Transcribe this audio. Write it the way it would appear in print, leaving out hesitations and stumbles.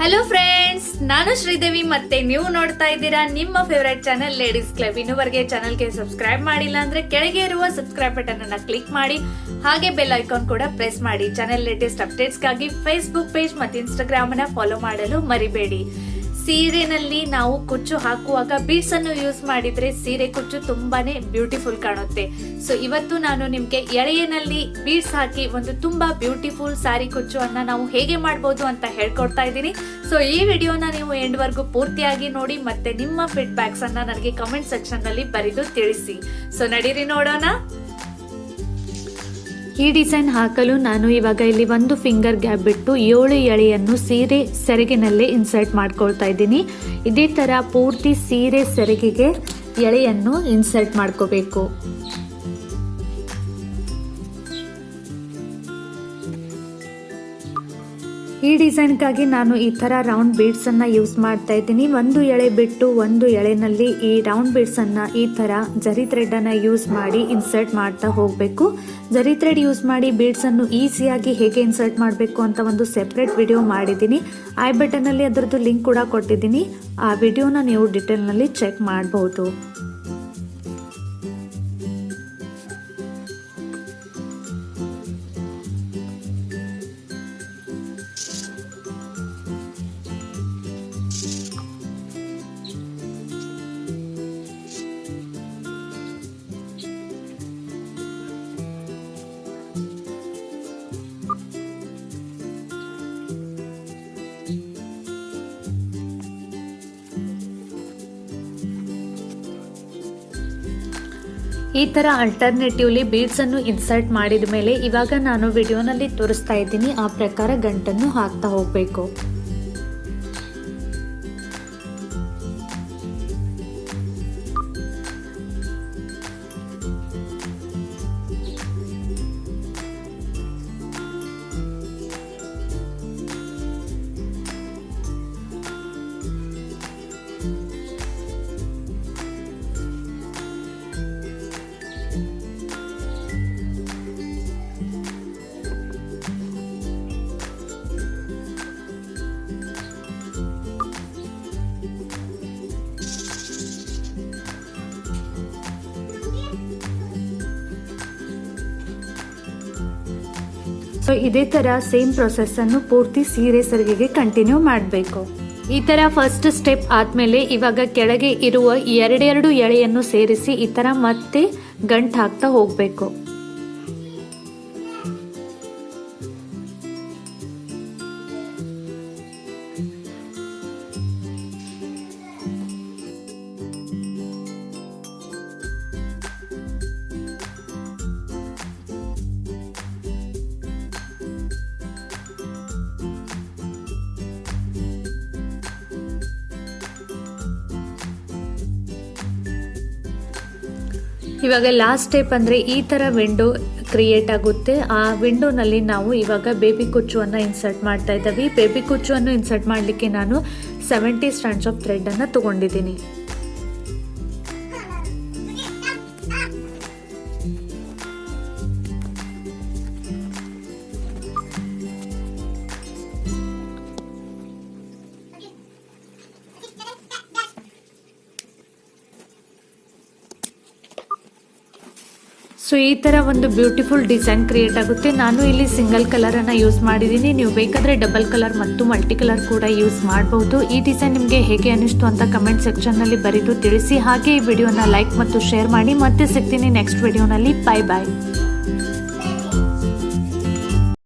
Hello friends, ನಾನು ಶ್ರೀದೇವಿ ಮತ್ತೆ ನೀವು ನೋಡ್ತಾ ಇದ್ದೀರಾ ನಿಮ್ಮ ಫೇವರೇಟ್ ಚಾನೆಲ್ ಲೇಡೀಸ್ ಕ್ಲಬ್. ಇನ್ನೂವರೆಗೆ ಚಾನೆಲ್ಗೆ ಸಬ್ಸ್ಕ್ರೈಬ್ ಮಾಡಿಲ್ಲ ಅಂದ್ರೆ ಕೆಳಗೆ ಇರುವ ಸಬ್ಸ್ಕ್ರೈಬ್ ಬಟನ್ ಅನ್ನ ಕ್ಲಿಕ್ ಮಾಡಿ, ಹಾಗೆ ಬೆಲ್ ಐಕಾನ್ ಕೂಡ ಪ್ರೆಸ್ ಮಾಡಿ. ಚಾನೆಲ್ ಲೇಟೆಸ್ಟ್ ಅಪ್ಡೇಟ್ಸ್ಗಾಗಿ ಫೇಸ್ಬುಕ್ ಪೇಜ್ ಮತ್ತು ಇನ್ಸ್ಟಾಗ್ರಾಮ್ ಅನ್ನ ಫಾಲೋ ಮಾಡಲು ಮರಿಬೇಡಿ. ಸೀರೆನಲ್ಲಿ ನಾವು ಕುಚ್ಚು ಹಾಕುವಾಗ ಬೀಡ್ಸ್ ಅನ್ನು ಯೂಸ್ ಮಾಡಿದ್ರೆ ಸೀರೆ ಕುಚ್ಚು ತುಂಬಾನೇ ಬ್ಯೂಟಿಫುಲ್ ಕಾಣುತ್ತೆ. ಸೊ ಇವತ್ತು ನಾನು ನಿಮ್ಗೆ ಎಳೆಯಲ್ಲಿ ಬೀಡ್ಸ್ ಹಾಕಿ ಒಂದು ತುಂಬಾ ಬ್ಯೂಟಿಫುಲ್ ಸಾರಿ ಕುಚ್ಚು ಅನ್ನ ನಾವು ಹೇಗೆ ಮಾಡಬಹುದು ಅಂತ ಹೇಳ್ಕೊಡ್ತಾ ಇದ್ದೀನಿ. ಸೊ ಈ ವಿಡಿಯೋನ ನೀವು ಎಂಡ್ ವರ್ಗು ಪೂರ್ತಿಯಾಗಿ ನೋಡಿ ಮತ್ತೆ ನಿಮ್ಮ ಫೀಡ್ಬ್ಯಾಕ್ಸ್ ಅನ್ನ ನನಗೆ ಕಮೆಂಟ್ ಸೆಕ್ಷನ್ ನಲ್ಲಿ ಬರೆದು ತಿಳಿಸಿ. ಸೊ ನಡೀರಿ ನೋಡೋಣ. ಈ ಡಿಸೈನ್ ಹಾಕಲು ನಾನು ಇವಾಗ ಇಲ್ಲಿ ಒಂದು ಫಿಂಗರ್ ಗ್ಯಾಪ್ ಬಿಟ್ಟು 7 ಎಳೆಯನ್ನು ಸೀರೆ ಸೆರಗಿನಲ್ಲೇ ಇನ್ಸರ್ಟ್ ಮಾಡ್ಕೊಳ್ತಾ ಇದ್ದೀನಿ. ಇದೇ ತರ ಪೂರ್ತಿ ಸೀರೆ ಸೆರಗಿಗೆ ಎಳೆಯನ್ನು ಇನ್ಸರ್ಟ್ ಮಾಡ್ಕೋಬೇಕು. ಈ ಡಿಸೈನ್ಗಾಗಿ ನಾನು ಈ ತರ ರೌಂಡ್ ಬೀಡ್ಸ್ ಅನ್ನ ಯೂಸ್ ಮಾಡ್ತಾ ಇದ್ದೀನಿ. ಒಂದು ಎಳೆ ಬಿಟ್ಟು ಒಂದು ಎಳೆನಲ್ಲಿ ಈ ರೌಂಡ್ ಬೀಡ್ಸ್ ಅನ್ನ ಈ ತರ ಜರಿ ಥ್ರೆಡ್ ಅನ್ನ ಯೂಸ್ ಮಾಡಿ ಇನ್ಸರ್ಟ್ ಮಾಡ್ತಾ ಹೋಗ್ಬೇಕು. ಜರಿ ಥ್ರೆಡ್ ಯೂಸ್ ಮಾಡಿ ಬೀಡ್ಸ್ ಅನ್ನು ಈಸಿಯಾಗಿ ಹೇಗೆ ಇನ್ಸರ್ಟ್ ಮಾಡಬೇಕು ಅಂತ ಒಂದು ಸೆಪರೇಟ್ ವಿಡಿಯೋ ಮಾಡಿದ್ದೀನಿ. ಐ ಬಟನ್ ಅಲ್ಲಿ ಅದರದ್ದು ಲಿಂಕ್ ಕೂಡ ಕೊಟ್ಟಿದ್ದೀನಿ. ಆ ವಿಡಿಯೋನ ನೀವು ಡಿಟೇಲ್ ನಲ್ಲಿ ಚೆಕ್ ಮಾಡಬಹುದು. ಈ ತರ ಅಲ್ಟರ್ನೇಟಿವ್ಲಿ ಬೀಡ್ಸ್ ಅನ್ನು ಇನ್ಸರ್ಟ್ ಮಾಡಿದ ಮೇಲೆ ಇವಾಗ ನಾನು ವಿಡಿಯೋನಲ್ಲಿ ತೋರಿಸ್ತಾ ಇದ್ದೀನಿ ಆ ಪ್ರಕಾರ ಗಂಟನ್ನು ಹಾಕ್ತಾ ಹೋಗ್ಬೇಕು. ಸೊ ಇದೇ ತರ ಸೇಮ್ ಪ್ರೊಸೆಸ್ ಅನ್ನು ಪೂರ್ತಿ ಸೀರೆ ಸೆರಗಿಗೆ ಕಂಟಿನ್ಯೂ ಮಾಡಬೇಕು. ಈ ತರ ಫಸ್ಟ್ ಸ್ಟೆಪ್ ಆದ್ಮೇಲೆ ಇವಾಗ ಕೆಳಗೆ ಇರುವ 2 ಎಳೆಯನ್ನು ಸೇರಿಸಿ ಈ ತರ ಮತ್ತೆ ಗಂಟು ಹಾಕ್ತಾ ಹೋಗ್ಬೇಕು. ಇವಾಗ ಲಾಸ್ಟ್ ಸ್ಟೆಪ್ ಅಂದ್ರೆ ಈ ತರ ವಿಂಡೋ ಕ್ರಿಯೇಟ್ ಆಗುತ್ತೆ. ಆ ವಿಂಡೋನಲ್ಲಿ ನಾವು ಇವಾಗ ಬೇಬಿ ಕುಚ್ಚುವನ್ನು ಇನ್ಸರ್ಟ್ ಮಾಡ್ತಾ ಇದ್ದೀವಿ. ಬೇಬಿ ಕುಚ್ಚುವನ್ನು ಇನ್ಸರ್ಟ್ ಮಾಡಲಿಕ್ಕೆ ನಾನು 70 ಸ್ಟ್ಯಾಂಡ್ಸ್ ಆಫ್ ಥ್ರೆಡ್ ಅನ್ನು ತಗೊಂಡಿದ್ದೀನಿ. ಸೊ ಈ ತರ ಒಂದು ಬ್ಯೂಟಿಫುಲ್ ಡಿಸೈನ್ ಕ್ರಿಯೇಟ್ ಆಗುತ್ತೆ. ನಾನು ಇಲ್ಲಿ ಸಿಂಗಲ್ ಕಲರ್ ಅನ್ನ ಯೂಸ್ ಮಾಡಿದ್ದೀನಿ. ನೀವು ಬೇಕಾದ್ರೆ ಡಬಲ್ ಕಲರ್ ಮತ್ತು ಮಲ್ಟಿ ಕಲರ್ ಕೂಡ ಯೂಸ್ ಮಾಡಬಹುದು. ಈ ಡಿಸೈನ್ ನಿಮಗೆ ಹೇಗೆ ಅನಿಸ್ತು ಅಂತ ಕಮೆಂಟ್ ಸೆಕ್ಷನ್ ನಲ್ಲಿ ಬರೆದು ತಿಳಿಸಿ. ಹಾಗೆ ಈ ವಿಡಿಯೋನ ಲೈಕ್ ಮತ್ತು ಶೇರ್ ಮಾಡಿ. ಮತ್ತೆ ಸಿಗ್ತೀನಿ ನೆಕ್ಸ್ಟ್ ವಿಡಿಯೋನಲ್ಲಿ. ಬಾಯ್ ಬಾಯ್.